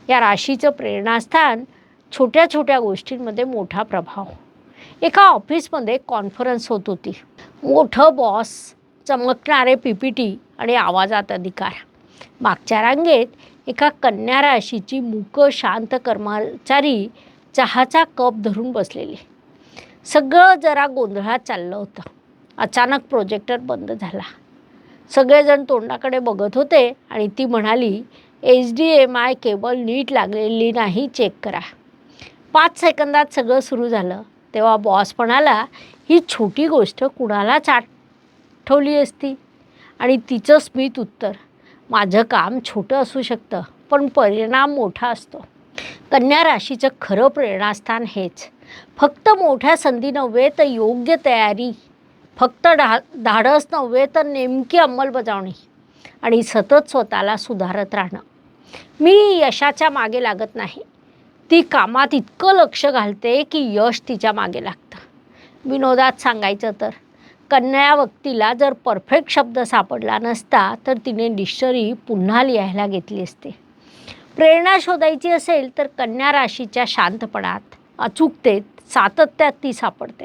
या राशीचं प्रेरणास्थान छोट्या छोट्या गोष्टींमध्ये मोठा प्रभाव. एका ऑफिसमध्ये कॉन्फरन्स होत होती. मोठं बॉस, चमकणारे PPT आणि आवाजात अधिकार. मागच्या रांगेत एका कन्या राशीची मूक शांत कर्मचारी चहाचा कप धरून बसलेली. सगळं जरा गोंधळात चाललं होतं. अचानक प्रोजेक्टर बंद झाला. सगळेजण तोंडाकडे बघत होते आणि ती म्हणाली, HDMI केबल नीट लागलेली नाही, चेक करा. 5 सेकंदात सगळं सुरू झालं. तेव्हा बॉस म्हणाला, ही छोटी गोष्ट कुणालाच आठवली असती. आणि तिचं स्मित उत्तर, माझं काम छोटं असू शकतं पण परिणाम मोठा असतो. कन्या राशीचं खरं प्रेरणास्थान हेच. फक्त मोठ्या संधी नव्हे तर योग्य तयारी, फक्त धाडस नव्हे तर नेमकी अंमलबजावणी आणि सतत स्वतःला सुधारत राहणं. मी यशाच्या मागे लागत नाही, ती कामात इतकं लक्ष घालते की यश तिच्या मागे लागतं. विनोदात सांगायचं तर कन्या व्यक्तीला जर परफेक्ट शब्द सापडला नसता तर तिने डिक्शनरी पुन्हा लिहायला घेतली असते. प्रेरणा शोधायची असेल तर कन्या राशीच्या शांतपणात, अचूकतेत, सातत्यात ती सापडते.